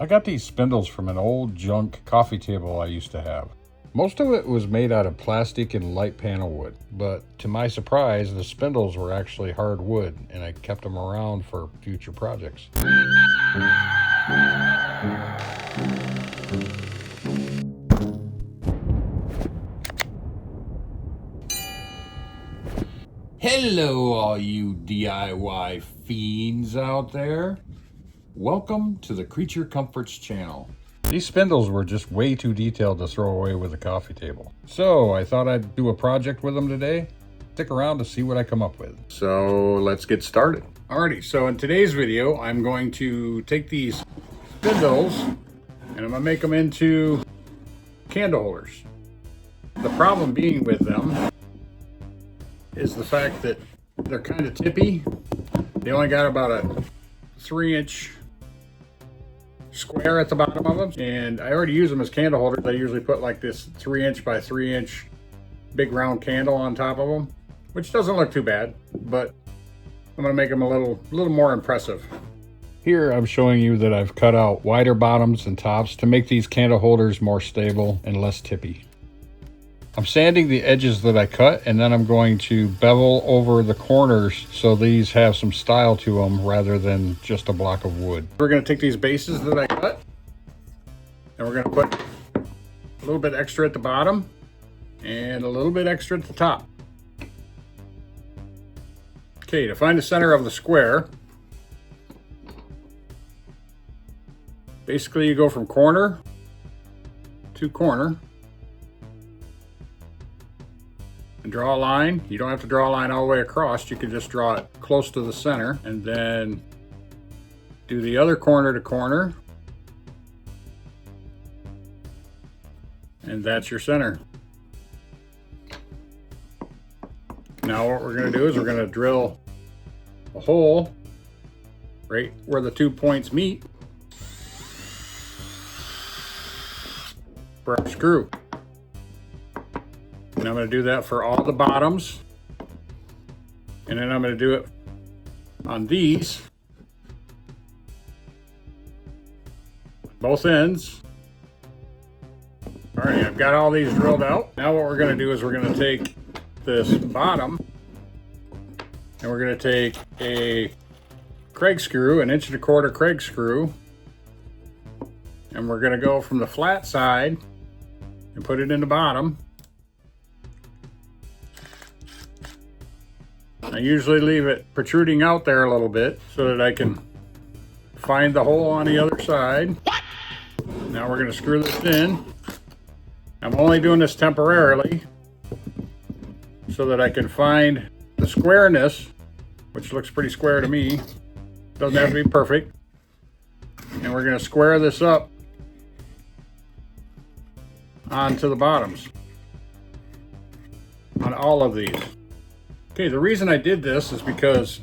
I got these spindles from an old junk coffee table I used to have. Most of it was made out of plastic and light panel wood, but to my surprise, the spindles were actually hard wood, and I kept them around for future projects. Hello, all you DIY fiends out there. Welcome to the Creature Comforts channel. These spindles were just way too detailed to throw away with a coffee table. So I thought I'd do a project with them today. Stick around to see what I come up with. So let's get started. Alrighty, so in today's video, I'm going to take these spindles and I'm gonna make them into candle holders. The problem being with them is the fact that they're kind of tippy. They only got about a 3-inch square at the bottom of them, and I already use them as candle holders. I usually put like this 3-inch by 3-inch big round candle on top of them, which doesn't look too bad, but I'm gonna make them a little more impressive. Here I'm showing you that I've cut out wider bottoms and tops to make these candle holders more stable and less tippy. I'm sanding the edges that I cut, and then I'm going to bevel over the corners so these have some style to them rather than just a block of wood. We're going to take these bases that I cut and we're going to put a little bit extra at the bottom and a little bit extra at the top. Okay, to find the center of the square, basically you go from corner to corner and draw a line. You don't have to draw a line all the way across. You can just draw it close to the center and then do the other corner to corner. And that's your center. Now what we're going to do is we're going to drill a hole right where the 2 points meet for our screw. And I'm going to do that for all the bottoms, and then I'm going to do it on these, both ends. All right, I've got all these drilled out. Now what we're going to do is we're going to take this bottom and we're going to take a Kreg screw, an 1 1/4 inch Kreg screw, and we're going to go from the flat side and put it in the bottom. I usually leave it protruding out there a little bit so that I can find the hole on the other side. Now we're going to screw this in. I'm only doing this temporarily so that I can find the squareness, which looks pretty square to me. Doesn't have to be perfect. And we're going to square this up onto the bottoms on all of these. Okay, the reason I did this is because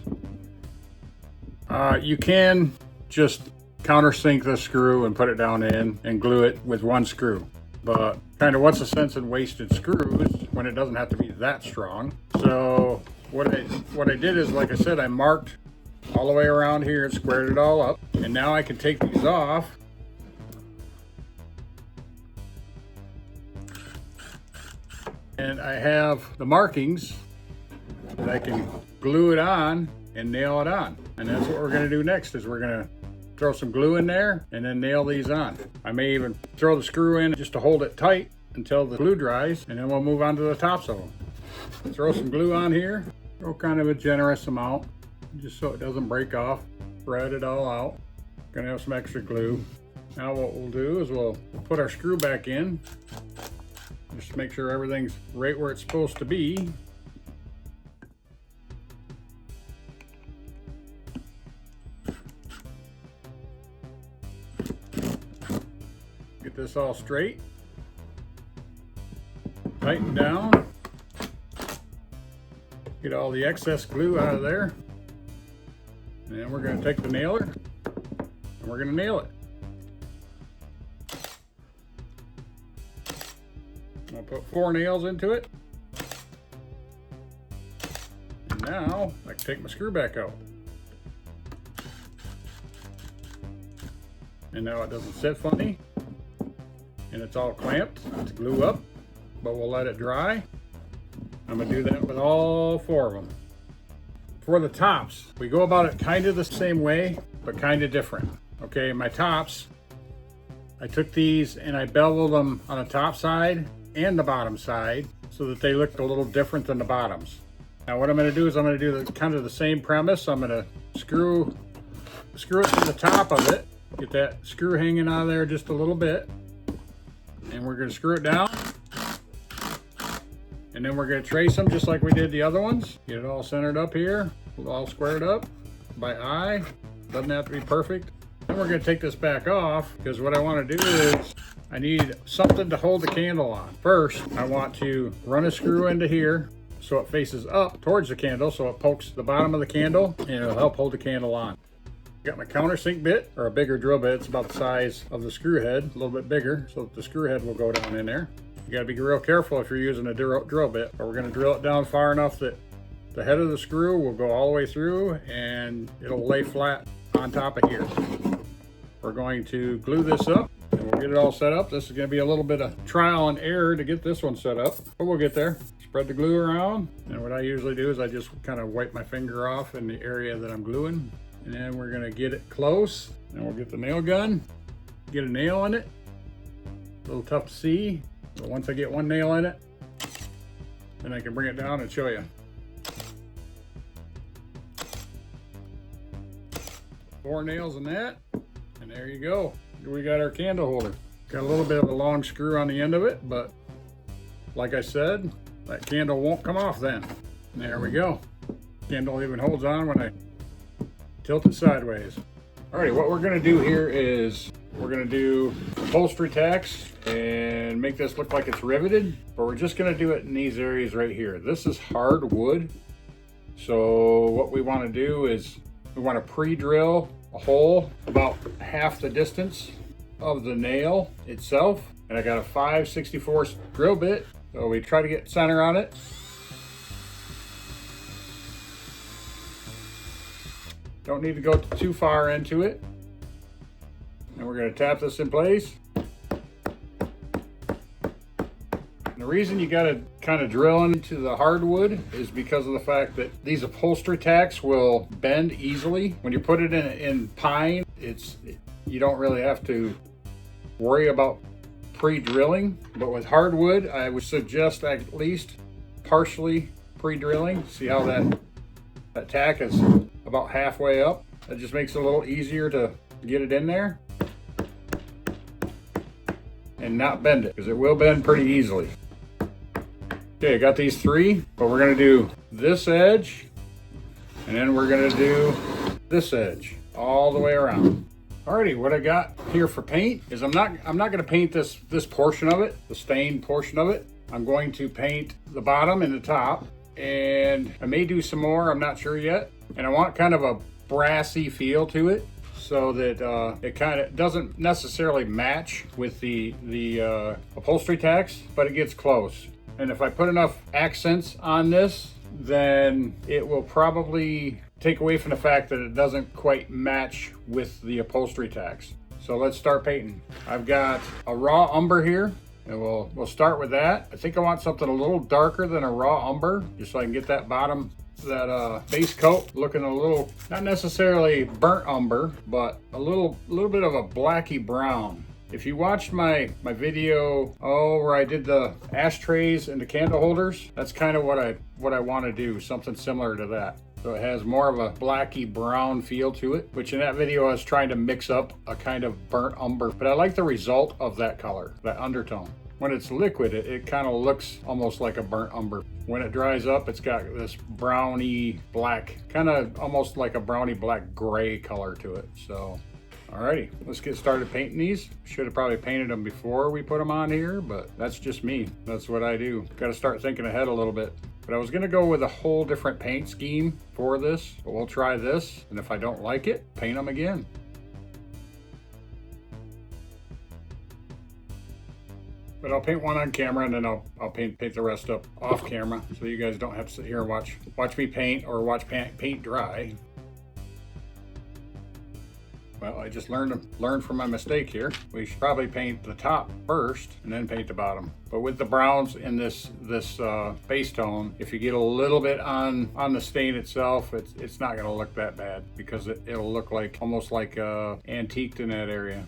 you can just countersink the screw and put it down in and glue it with one screw. But kind of what's the sense in wasted screws when it doesn't have to be that strong? So what I did is, like I said, I marked all the way around here and squared it all up. And now I can take these off. And I have the markings that I can glue it on and nail it on. And that's what we're going to do next, is we're going to throw some glue in there and then nail these on. I may even throw the screw in just to hold it tight until the glue dries, and then we'll move on to the tops of them. Throw some glue on here, throw kind of a generous amount just so it doesn't break off. Spread it all out. Gonna have some extra glue. Now what we'll do is we'll put our screw back in just to make sure everything's right where it's supposed to be. Get this all straight, tighten down, get all the excess glue out of there, and then we're going to take the nailer and we're going to nail it. I'll put 4 nails into it, and now I can take my screw back out. And now it doesn't sit funny. And it's all clamped, it's glue up, but we'll let it dry. I'm gonna do that with all 4 of them. For the tops, we go about it kind of the same way, but kind of different. Okay, my tops, I took these and I beveled them on the top side and the bottom side so that they looked a little different than the bottoms. Now what I'm gonna do is I'm gonna do kind of the same premise. I'm gonna screw it to the top of it, get that screw hanging out of there just a little bit, and we're gonna screw it down. And then we're gonna trace them just like we did the other ones. Get it all centered up here, all squared up by eye. Doesn't have to be perfect. Then we're gonna take this back off because what I wanna do is I need something to hold the candle on. First, I want to run a screw into here so it faces up towards the candle so it pokes the bottom of the candle and it'll help hold the candle on. Got my countersink bit, or a bigger drill bit. It's about the size of the screw head, a little bit bigger, so that the screw head will go down in there. You gotta be real careful if you're using a drill bit, but we're gonna drill it down far enough that the head of the screw will go all the way through and it'll lay flat on top of here. We're going to glue this up and we'll get it all set up. This is gonna be a little bit of trial and error to get this one set up, but we'll get there. Spread the glue around, and what I usually do is I just kind of wipe my finger off in the area that I'm gluing. And then we're gonna get it close, and we'll get the nail gun, get a nail in it. A little tough to see, but once I get one nail in it, then I can bring it down and show you. 4 nails in that, and there you go. We got our candle holder. Got a little bit of a long screw on the end of it, but like I said, that candle won't come off then. And there we go. Candle even holds on when I tilt it sideways. Alrighty, what we're gonna do here is we're gonna do upholstery tacks and make this look like it's riveted, but we're just gonna do it in these areas right here. This is hard wood, so what we want to do is we want to pre-drill a hole about half the distance of the nail itself, and I got a 5/64 drill bit, so we try to get center on it. Don't need to go too far into it. And we're going to tap this in place. And the reason you got to kind of drill into the hardwood is because of the fact that these upholstery tacks will bend easily. When you put it in pine, you don't really have to worry about pre-drilling. But with hardwood, I would suggest at least partially pre-drilling. See how that tack is about halfway up. That just makes it a little easier to get it in there and not bend it, because it will bend pretty easily. Okay, I got these 3, but we're gonna do this edge, and then we're gonna do this edge all the way around. Alrighty, what I got here for paint is I'm not gonna paint this portion of it, the stained portion of it. I'm going to paint the bottom and the top, and I may do some more, I'm not sure yet. And I want kind of a brassy feel to it so that it kind of doesn't necessarily match with the upholstery tacks, but it gets close. And if I put enough accents on this, then it will probably take away from the fact that it doesn't quite match with the upholstery tacks. So let's start painting. I've got a raw umber here, and we'll start with that. I think I want something a little darker than a raw umber, just so I can get that bottom, that base coat looking a little, not necessarily burnt umber, but a little bit of a blacky brown. If you watched my video, where I did the ashtrays and the candle holders, that's kind of what I want to do, something similar to that. So it has more of a blacky brown feel to it, which in that video I was trying to mix up a kind of burnt umber, but I like the result of that color, that undertone. When it's liquid, it kind of looks almost like a burnt umber. When it dries up, it's got this browny black, kind of almost like a browny black gray color to it. So, alrighty, let's get started painting these. Should have probably painted them before we put them on here, but that's just me. That's what I do. Got to start thinking ahead a little bit. But I was gonna go with a whole different paint scheme for this, but we'll try this, and if I don't like it, paint them again. But I'll paint one on camera, and then I'll paint the rest up off camera, so you guys don't have to sit here and watch me paint or watch paint dry. Well, I just learned from my mistake here. We should probably paint the top first and then paint the bottom. But with the browns in this base tone, if you get a little bit on the stain itself, it's not gonna look that bad, because it'll look like almost like antiqued in that area.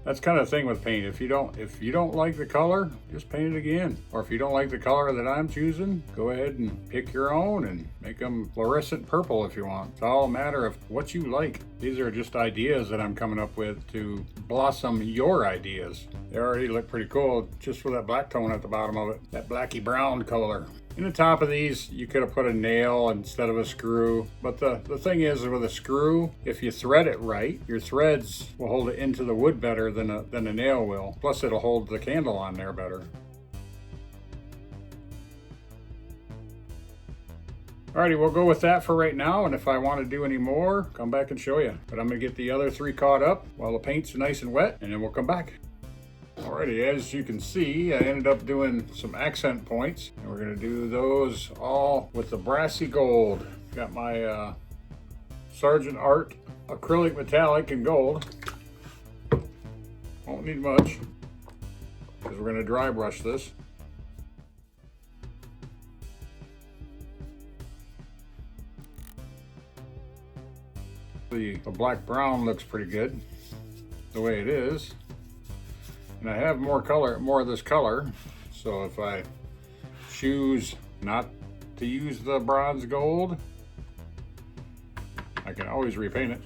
That's kind of the thing with paint. If you don't like the color, just paint it again. Or if you don't like the color that I'm choosing, go ahead and pick your own and make them fluorescent purple if you want. It's all a matter of what you like. These are just ideas that I'm coming up with to blossom your ideas. They already look pretty cool just with that black tone at the bottom of it, that blacky brown color. In the top of these, you could have put a nail instead of a screw. But the thing is, with a screw, if you thread it right, your threads will hold it into the wood better than a nail will. Plus, it'll hold the candle on there better. Alrighty, we'll go with that for right now. And if I want to do any more, come back and show you. But I'm going to get the other 3 caught up while the paint's nice and wet, and then we'll come back. Alrighty, as you can see, I ended up doing some accent points, and we're going to do those all with the brassy gold. Got my Sargent Art acrylic metallic in gold. Won't need much, because we're going to dry brush this. The black brown looks pretty good the way it is. And I have more of this color, so if I choose not to use the bronze gold, I can always repaint it.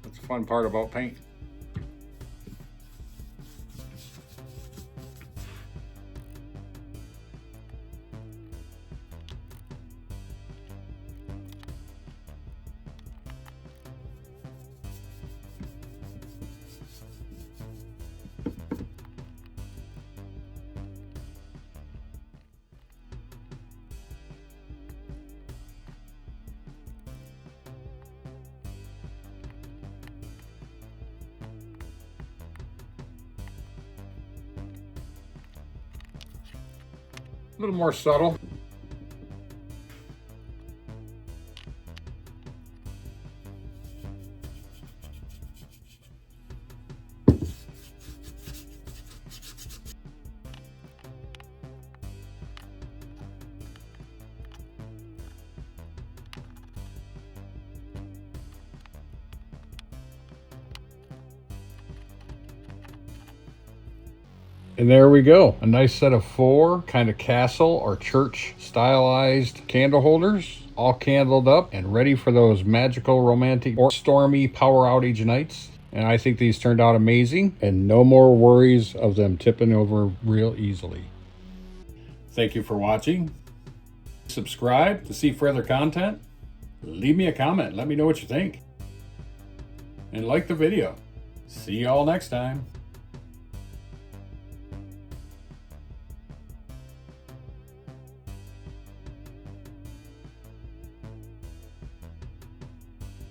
That's the fun part about paint. A little more subtle. And there we go, a nice set of 4 kind of castle or church stylized candle holders, all candled up and ready for those magical, romantic, or stormy power outage nights. And I think these turned out amazing, and no more worries of them tipping over real easily. Thank you for watching. Subscribe to see further content. Leave me a comment, let me know what you think. And like the video. See you all next time.